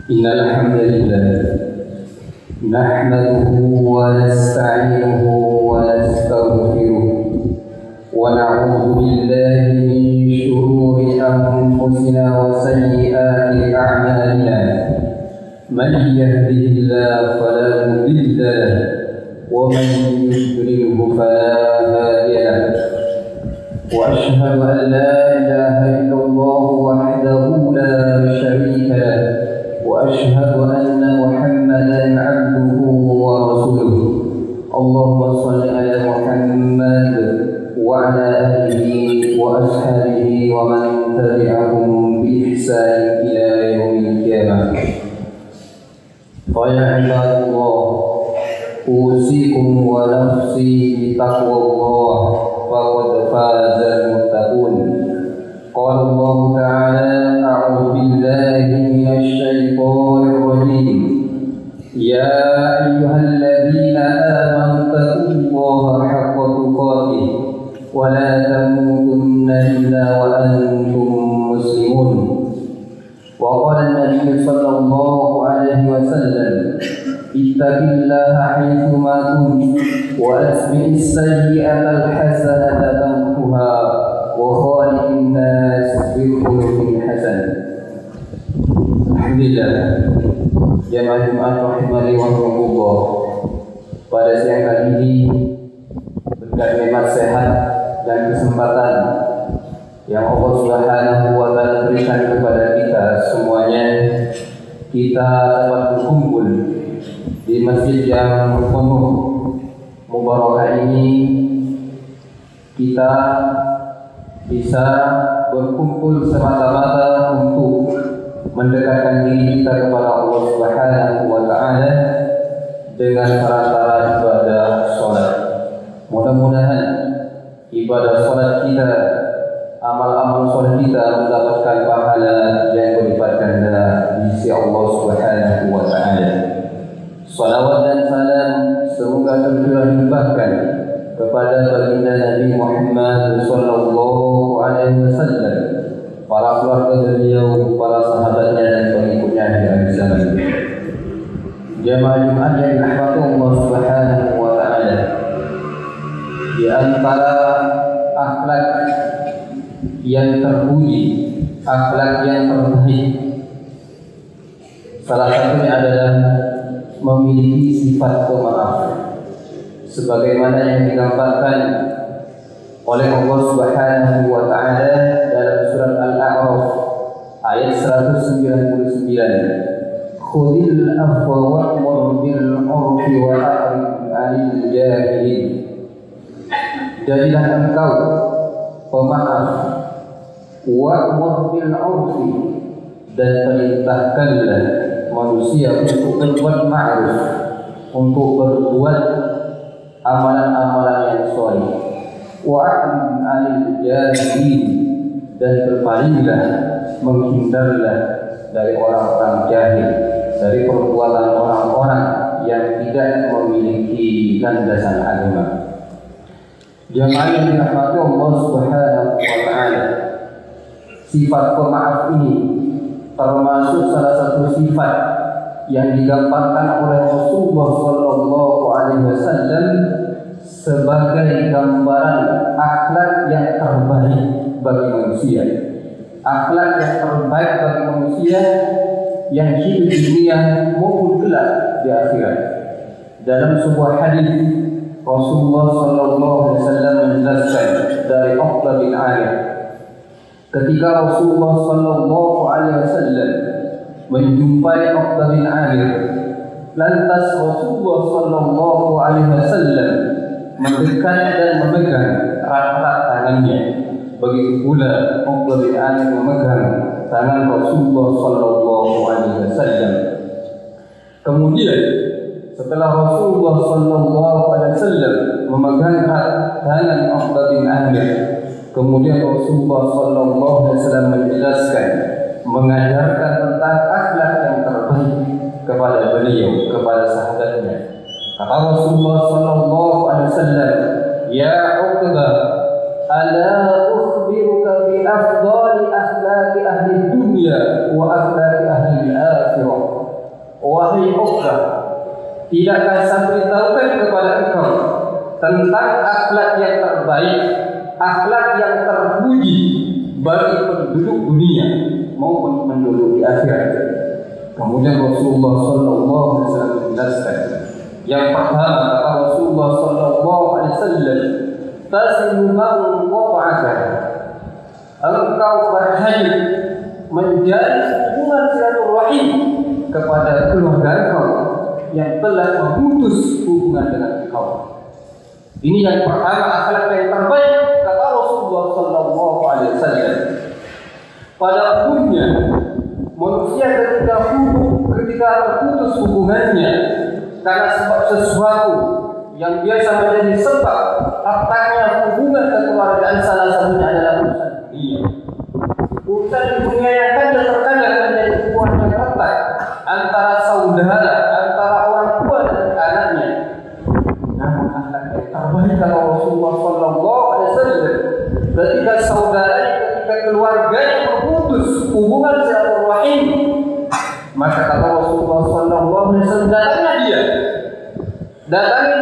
إن الحمد لله نحمده ونستعينه ونستغفره ونعوذ بالله من شرور أنفسنا وسيئات أعمالنا من يهده الله فلا مضل له ومن يضلله فلا هادي له وأشهد أن لا إله إلا الله وحده لا شريك له وأشهد أن محمدا عبده ورسوله اللهم صل على محمد وعلى آله وأصحابه ومن تبعهم بإحسان إلى يوم القيامة. فيا عباد الله أوصيكم ونفسي بتقوى الله فقد فاز المتقون. قال الله تعالى: أعوذ بالله من الشيطان الرجيم. يا أيها الذين آمنوا اتقوا الله حق تقاته ولا تموتن إلا وأنتم مسلمون. وقال النبي صلى الله عليه وسلم: اتق الله حيثما كنت وأتبع السيئة الحسنة تمحها وخالق الناس بخلق حسن. Alhamdulillah, jamaah Jumat rahimani wa rahmatullah. Pada siang kali ini berkat nikmat sehat dan kesempatan yang Allah Subhanahu wa taala berikan kepada kita semuanya, kita dapat berkumpul di masjid yang penuh mubarakah ini. Kita bisa berkumpul semata-mata untuk mendekatkan diri kita kepada Allah Subhanahu wa taala dengan cara-cara ibadah salat. Mudah-mudahan ibadah salat kita, amal-amal salat kita mendapatkan pahala yang berlipat ganda di sisi Allah Subhanahu wa taala. Salawat dan salam semoga tercurah limpahkan kepada baginda Nabi Muhammad sallallahu alaihi wasallam, para keluarga beliau, para sahabatnya dan pengikutnya di akhir zaman. Jamaah Jumat yang dirahmati Allah Subhanahu wa taala, di antara akhlak yang terpuji, akhlak yang terbaik, salah satunya adalah memiliki sifat pemaaf, sebagaimana yang digambarkan oleh Allah Subhanahu wa taala dalam surat Al-A'raf ayat 199. Khudil afwa wa'mur bil 'urfi wa a'rid 'anil jahilin. Jadilah engkau pemaaf, wa'mur bil 'urfi, dan perintahkanlah manusia untuk berbuat ma'ruf, untuk berbuat amalan-amalan yang shalih. Wa'rid 'anil jahilin, dan berpalinglah, menghindarlah dari orang-orang jahil, dari perbuatan orang-orang yang tidak memiliki landasan agama. Jamaah yang dirahmati Allah Subhanahu wa taala, sifat pemaaf ini termasuk salah satu sifat yang digambarkan oleh Rasulullah sallallahu alaihi wasallam sebagai gambaran akhlak yang terbaik bagi manusia, akhlak yang terbaik bagi manusia yang hidup di dunia maupun kelak di akhirat. Dalam sebuah hadis Rasulullah sallallahu alaihi wasallam menjelaskan dari Uqbah bin Amir, ketika Rasulullah sallallahu alaihi wasallam menjumpai Uqbah bin Amir, lantas Rasulullah sallallahu alaihi wasallam mendekat dan memegang erat-erat tangannya. Begitu pula Uqbah bin Amir memegang tangan Rasulullah sallallahu alaihi wasallam. Kemudian setelah Rasulullah sallallahu alaihi wasallam memegang tangan Uqbah bin Amir, kemudian Rasulullah sallallahu alaihi wasallam menjelaskan, mengajarkan tentang akhlak yang terbaik kepada beliau, kepada sahabatnya. Kata Rasulullah sallallahu alaihi wasallam, "Ya Uqbah, ala ukhbiruka bi afdali akhlaqi ahli dunya wa akhlaqi ahli al-akhirah." tidakkah saya beritahukan kepada engkau tentang akhlak yang terbaik, akhlak yang terpuji bagi penduduk dunia maupun penduduk di akhirat. Kemudian Rasulullah sallallahu alaihi wasallam menjelaskan, yang pertama kata Rasulullah sallallahu alaihi wasallam, tasilu man qata'aka, engkau berhaji menjadi hubungan silaturahim kepada keluarga engkau yang telah memutus hubungan dengan engkau. Ini yang pertama, akhlak yang terbaik kata Rasulullah sallallahu alaihi wasallam. Pada umumnya manusia ketika terputus hubungannya karena sebab sesuatu yang biasa menjadi sebab retaknya hubungan kekeluargaan, salah satunya adalah urusan dunia. Urusan dunia yang terkadang menjadi hubungan yang retak antara saudara, antara orang tua dan anaknya. Namun akhlak yang terbaik kalau Rasulullah sallallahu alaihi wasallam ketika saudaranya, ketika keluarganya memutus hubungan silaturahim, maka kata Rasulullah sallallahu alaihi wasallam, datangi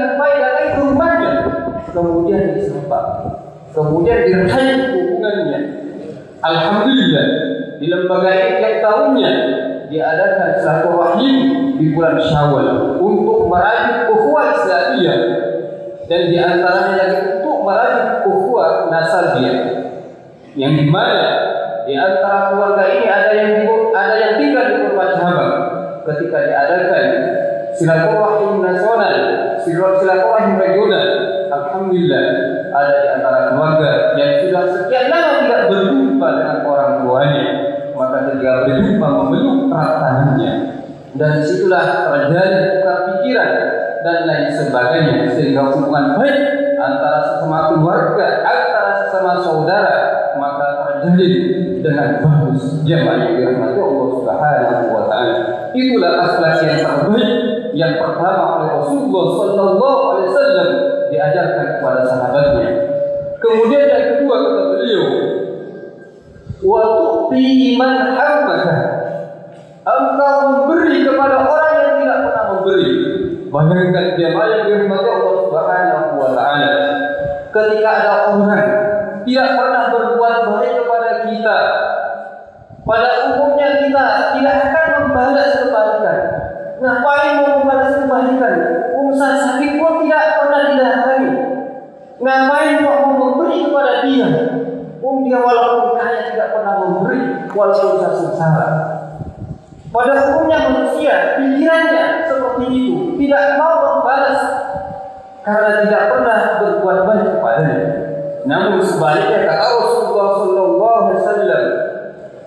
ke rumahnya, kemudian disapa, kemudian diraih hubungannya. Alhamdulillah, di lembaga ini tiap tahunnya diadakan silaturahim di bulan Syawal untuk meraih ukhuwah Islamiyah, dan di antaranya lagi untuk meraih ukhuwah nasabiyah, yang dimana di antara keluarga ini ada yang tinggal di Purwacabang. Ketika diadakan silaturahim nasional, silaturahim regional, alhamdulillah ada di antara keluarga yang sudah sekian lama tidak berjumpa dengan orang tuanya, maka ketika berjumpa memeluk erat tangannya, dan disitulah terjadi tukar pikiran dan lain sebagainya, sehingga hubungan baik antara sesama keluarga, antara sesama saudara, maka terjadi dengan bagus. Jemaah yang dirahmati Allah Subhanahu wa taala, itulah akhlak yang terbaik yang pertama oleh Rasulullah sallallahu alaihi wasallam diajarkan kepada sahabatnya. Kemudian yang kedua kata beliau, wa tu'ti man hamaka, engkau memberi kepada orang yang tidak pernah memberi. Bayangkan jemaah yang dirahmati Allah Subhanahu wa taala, ketika ada orang tidak pernah berbuat baik kepada kita, pada umumnya kita tidak akan membalas kebaikan. Ngapain mau membalas kebaikan? Urusan sakit pun tidak pernah didatangi. Ngapain mau memberi kepada dia? Dia walaupun kaya tidak pernah memberi, walaupun sengsara. Pada umumnya manusia pikirannya seperti itu, tidak mau membalas karena tidak pernah berbuat baik kepadanya. Namun sebaliknya kata Rasulullah sallallahu alaihi wasallam,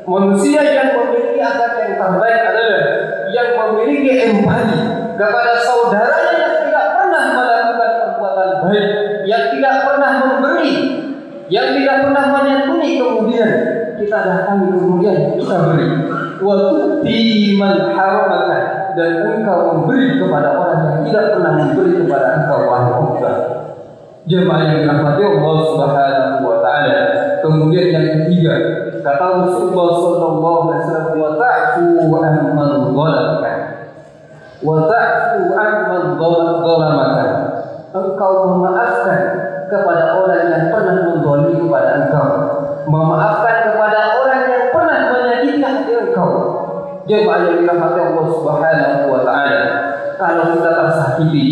manusia yang memiliki akhlak yang terbaik adalah yang memiliki empati kepada saudaranya yang tidak pernah melakukan perbuatan baik, yang tidak pernah memberi, yang tidak pernah menyantuni, kemudian kita datangi, kemudian kita beri. Wa tu'ti man haramaka, dan engkau memberi kepada orang yang tidak pernah memberi kepada engkau, wahai ummah. Jemaah yang dirahmati Allah Subhanahu wa taala. Kemudian yang ketiga kata Rasulullah sallallahu alaihi wasallam, wa ta'fu amman zalamaka, wa ta'fu amman zalamaka, engkau memaafkan kepada orang yang pernah menzalimi kepada engkau, memaafkan kepada orang yang pernah menyakiti hati engkau. Jemaah yang dirahmati Allah Subhanahu wa taala, kalau kita tersakiti,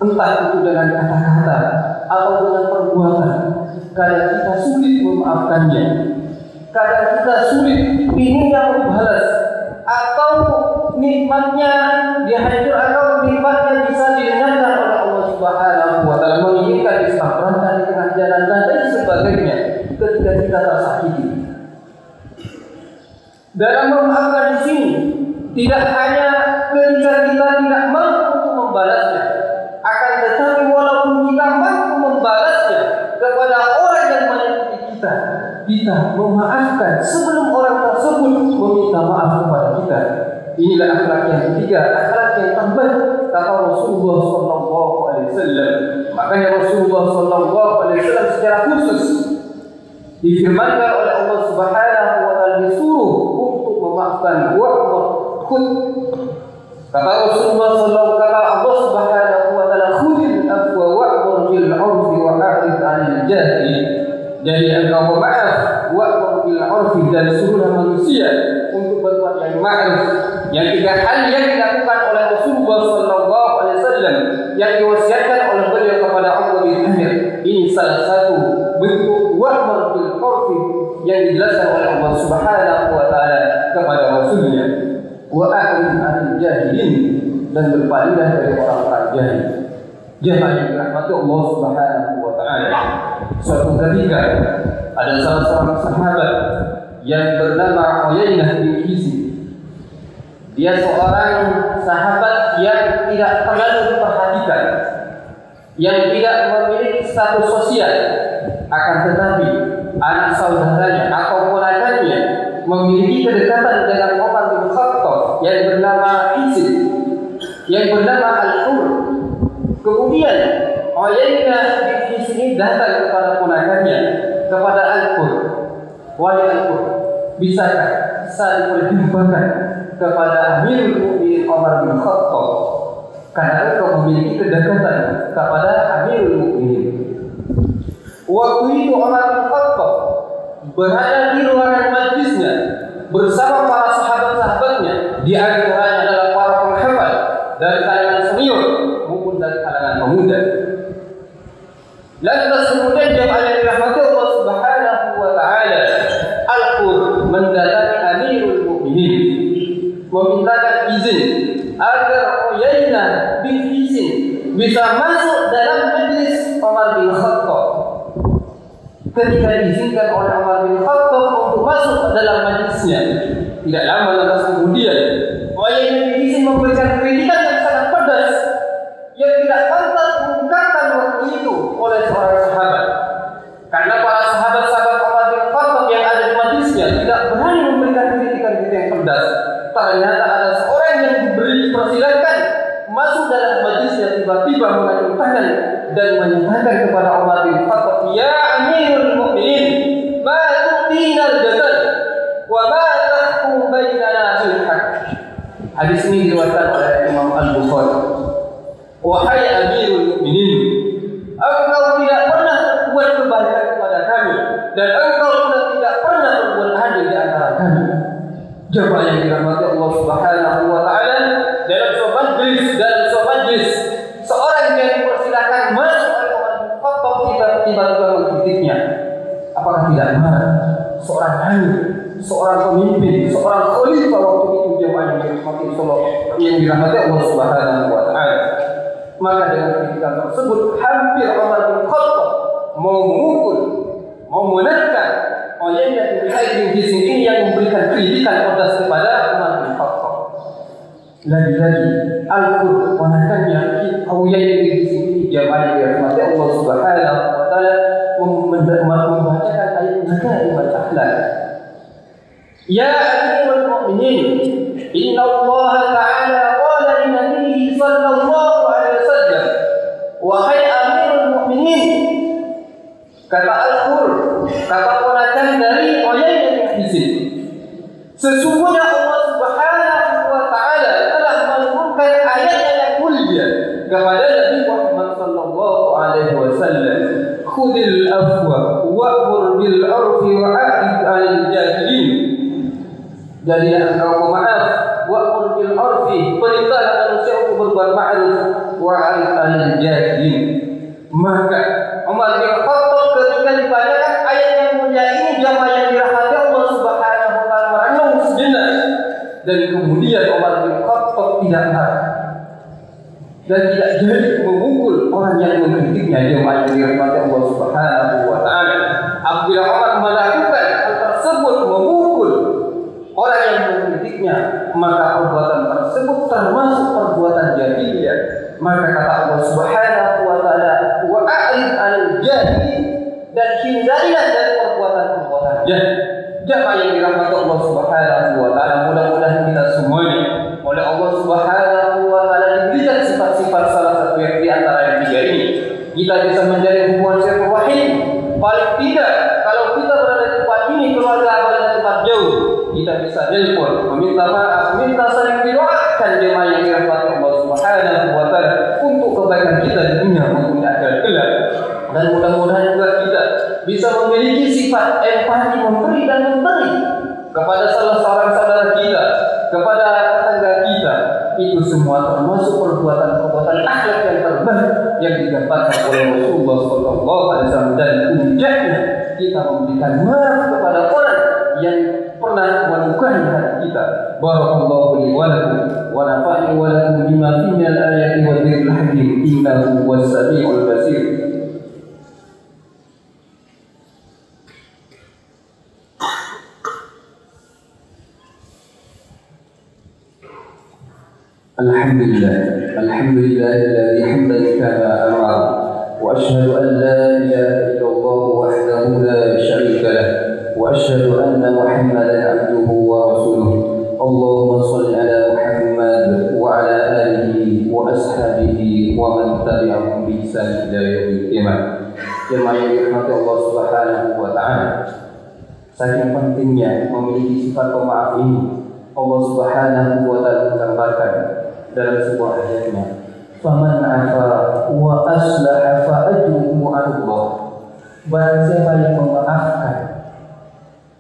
entah itu dengan kata-kata atau dengan perbuatan, kadang kita sulit memaafkannya, kadang kita sulit ingin yang membalas, atau nikmatnya dihancur, atau nikmatnya bisa dihindarkan oleh Allah Subhanahu wa taala, menginginkan diselamatkan di tengah jalan dan sebagainya. Ketika kita tersakiti, dalam memaafkan di sini tidak hanya ketika kita tidak mampu untuk membalasnya, akan tetapi walaupun kita mampu membalasnya kepada orang yang menyakiti kita, kita memaafkan sebelum orang tersebut meminta maaf kepada kita. Inilah akhlak yang ketiga, akhlak yang terbaik kata Rasulullah sallallahu alaihi wasallam. Makanya Rasulullah sallallahu alaihi wasallam secara khusus difirmankan oleh Allah Subhanahu wa taala disuruh untuk memaafkan wa'khud. Kata Rasulullah sallallahu alaihi wasallam, kata jahil. Jadi engkau pemaaf, wa'mur bil 'urfi, dan suruhlah manusia untuk berbuat yang ma'ruf. Yang tiga hal yang dilakukan oleh Rasulullah sallallahu alaihi wasallam yang diwasiatkan oleh beliau kepada Allah bin Amir. Ini salah satu bentuk wa'mur bil 'urfi yang dijelaskan oleh Allah Subhanahu wa taala kepada Rasulnya. Wa'arid 'anil jahilin, dan berpalinglah dari orang-orang jahil. Jemaah yang dirahmati Allah Subhanahu wa taala. Suatu ketika ada salah seorang sahabat yang bernama Uyainah bin Hisn. Dia seorang sahabat yang tidak terlalu diperhatikan, yang tidak memiliki status sosial, akan tetapi anak saudaranya atau ponakannya memiliki kedekatan dengan Umar bin Khattab yang bernama Hisn, yang bernama Al-Hur. Kemudian Uyainah bin Hisn datang kepada ponakannya, kepada Al-Hur. Wahai Al-Hur, bisakah saya diperjumpakan kepada Amirul Mukminin Umar bin Khattab, karena engkau memiliki kedekatan kepada Amirul Mukminin. Waktu itu Umar bin Khattab berada di ruangan majlisnya bersama para sahabat-sahabatnya, di antaranya adalah para penghafal dari kalangan senior maupun dari kalangan pemuda. Lantas kemudian jemaah yang dirahmati Allah Subhanahu wa taala, Al-Qur mendatangi Amirul Mukminin, memintakan izin agar Uyainah bin Hisn bisa masuk dalam majlis Umar bin Khattab. Ketika diizinkan oleh Umar bin Khattab untuk masuk dalam majlisnya, tidak lama lantas kemudian Uyainah bin Hisn memberikan kritikan yang sangat pedas yang tidak pantas diungkapkan waktu itu oleh seorang sahabat. Karena para sahabat-sahabat Umar bin Khattab yang ada di majlisnya tidak berani memberikan kritikan-kritikan yang pedas. Ternyata ada seorang yang diberi persilakan masuk dalam majlisnya, tiba-tiba mengacung tangan dan menyatakan kepada Umar bin Khattab, "Ya Amirul Mukminin, ma tu'tina al-jadal wa ma tahkum bainana bil haqq." Hadis ini diriwayatkan oleh Imam Al-Bukhari. Wahai Amirul Mukminin, engkau tidak pernah berbuat kebaikan kepada kami, dan engkau juga tidak pernah berbuat adil di antara kami. Jemaah yang dirahmati Allah Subhanahu wa taala, dalam sebuah majlis seorang yang dipersilakan masuk oleh Umar bin Khattab tiba-tiba mengkritiknya. Apakah tidak marah seorang amir, seorang pemimpin, seorang khalifah waktu itu, jemaah yang dirahmati Allah Subhanahu wa taala? Maka dengan kritikan tersebut hampir Umar bin Khattab mau memukul, mau menekan Uyainah bin Hisn ini yang memberikan kritikan pedas kepada Umar bin Khattab. Lagi-lagi Al-Qur ponakannya Uyainah bin Hisn ini, jamaah yang dirahmati Allah Subhanahu wa taala, membacakan ayat Makarimul Akhlaq. Ya Amirul Mukminin, inna Allah ta'ala qala li nabiyyi sallallahu alaihi wasallam, wahai Amirul Mukminin, kata Al-Qur, kata ponakan dari Uyainah bin Hisn, sesungguhnya Allah Subhanahu wa taala telah menurunkan ayat yang mulia kepada Nabi Muhammad sallallahu alaihi wasallam, khudil afwa wa'mur bil 'urfi wa'rid 'anil jahilin. Jadi engkau pemaaf, wa'mur bil 'urfi, perintah manusia untuk berbuat ma'ruf, wa'rid 'anil jahilin. Maka Umar bin Khattab ketika dibacakan ayat yang mulia ini, jamaah yang dirahmati Allah Subhanahu wa taala merenung sejenak, dan kemudian Umar bin Khattab tidak marah dan tidak jadi memukul orang yang mengkritiknya, jamaah yang dirahmati Allah Subhanahu wa taala. Apabila Umar melakukan hal tersebut, memukul orang yang mengkritiknya, maka perbuatan tersebut termasuk perbuatan jahiliyah. Maka kata Allah Subhanahu wa taala, wa'rid 'anil jahilin, dan hindarilah dari perbuatan-perbuatan jahil. Jamaah yang dirahmati Allah Subhanahu wa taala, mudah-mudahan kita semuanya oleh Allah Subhanahu wa taala diberikan sifat-sifat salah satu yang di antara yang tiga ini. Kita bisa menjalin hubungan silaturahim. Paling tidak kalau kita berada di tempat ini, keluarga berada di tempat jauh, kita bisa telepon, meminta maaf, minta saling didoakan, jemaah yang dirahmati Allah Subhanahu wa taala, untuk kebaikan kita di dunia maupun di akhirat kelak. Dan mudah-mudahan juga kita bisa memiliki sifat empati, memberi dan memberi kepada salah seorang saudara kita, kepada tetangga kita, itu semua termasuk perbuatan-perbuatan akhlak yang terbaik yang digambarkan oleh Rasulullah SAW. Dan puncaknya kita memberikan maaf kepada orang yang pernah melukai hati kita. Barakallahu li wa lakum wa nafa'ani wa lakum bima fihi min al-ayati wa dhikril hakim innahu huwas samiul basir. Alhamdulillah alladzi hamdan kama amara wa asyhadu an la ilaha illallah wahdahu la syarika lah wa asyhadu anna Muhammadan abduhu wa rasuluh. Allahumma shalli ala Muhammad wa ala alihi wa ashabihi wa man tabi'ahum bi ihsan ila yaumil qiyamah. Jemaah yang dirahmati Allah Subhanahu wa taala, saking pentingnya memiliki sifat pemaaf ini, Allah Subhanahu wa taala menggambarkan dalam sebuah ayatnya, faman afa wa aslaha fa ajruhu 'ala Allah. Barang siapa yang memaafkan,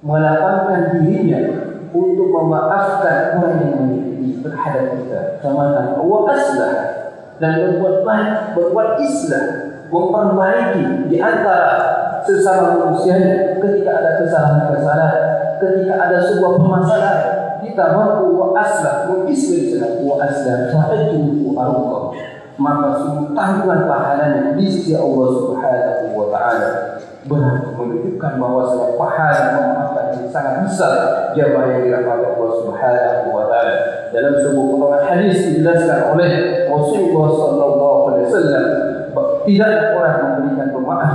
melapangkan dirinya untuk memaafkan orang yang menyakiti terhadap kita, faman afa wa aslaha, dan berbuat baik, berbuat islah, memperbaiki di antara sesama manusia ketika ada kesalahan-kesalahan, ketika ada sebuah permasalahan, kita mampu wa aslah, mengislah wa aslah fa'ajruhu 'ala Allah, maka sungguh tanggungan pahalanya di sisi Allah Subhanahu wa taala. Berarti menunjukkan bahwa pahala memaafkan ini sangat besar. Jemaah yang dirahmati Allah Subhanahu wa taala, dalam sebuah potongan hadis dijelaskan oleh Rasulullah sallallahu alaihi wasallam, tidak ada orang memberikan pemaaf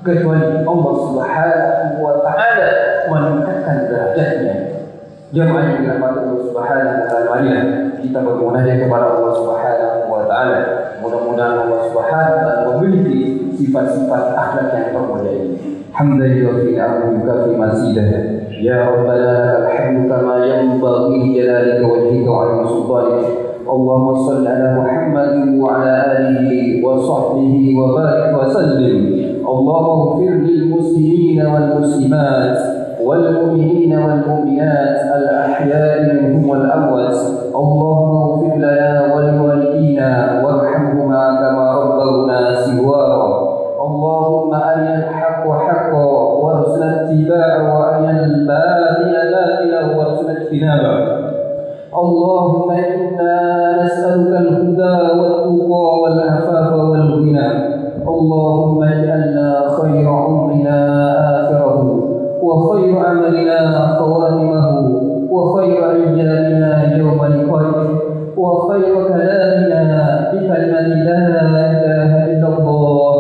kecuali Allah Subhanahu wa taala meningkatkan derajatnya. Jemaah yang dirahmati Allah Subhanahu wa taala, kita bermunajat kepada Allah Subhanahu wa taala. Mudah-mudahan Allah Subhanahu wa taala memiliki sifat-sifat akhlak yang termulia ini. Hamdan yufi amruka fi mazidah. Ya Rabbana lakal hamdu kama yanbaghi li jalalika wajhika wa 'azimi sultanika. Allahumma shalli ala Muhammad wa ala alihi wa sahbihi wa barik wa sallim. Allahumma ighfir lil muslimina wal muslimat والمؤمنين والمؤمنات الأحياء منهم والأموات. اللهم اغفر لنا ولوالدينا وارحمهما كما ربونا صغارا. اللهم أرنا الحق حقا وارزقنا اتباعه وأرنا الباطل باطلا وارزقنا اجتنابه. اللهم إنا نسألك الهدى والتقى والعفاف والغنى. اللهم اجعلنا خير عمرنا آخره وخير عملنا خواتمه وخير أيامنا يوم لقائك وخير كلامنا بكلمة لا إله إلا الله.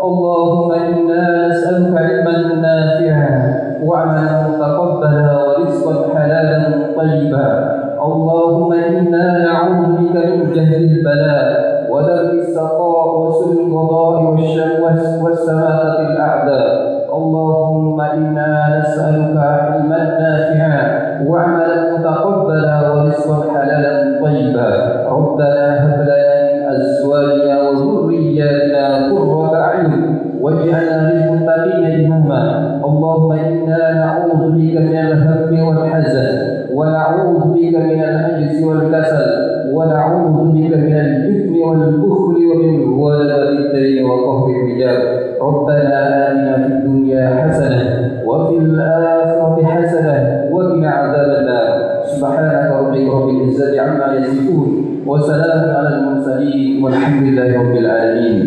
اللهم إنا نسألك علما نافعا وعملا متقبلا ورزقا حلالا طيبا. اللهم إنا نعوذ بك من جهل البلاء ودرك السقاء وسوء القضاء والسماتة الأعداء. اللهم إنا نسألك علما نافعا وعملا متقبلا ورزقا حلالا طيبا. ربنا هب لنا من أزواجنا وذرياتنا قرة أعين واجعلنا للمتقين إماما. اللهم إنا نعوذ بك من الهم والحزن ونعوذ بك من العجز والكسل ونعوذ بك من الجبن والبخل ومن غلبة الدين وقهر الرجال. ربنا آتنا في الدنيا حسنة وفي الآخرة حسنة وقنا عذاب النار. سبحانك ربك رب العزة عما يصفون وسلام على المرسلين والحمد لله رب العالمين.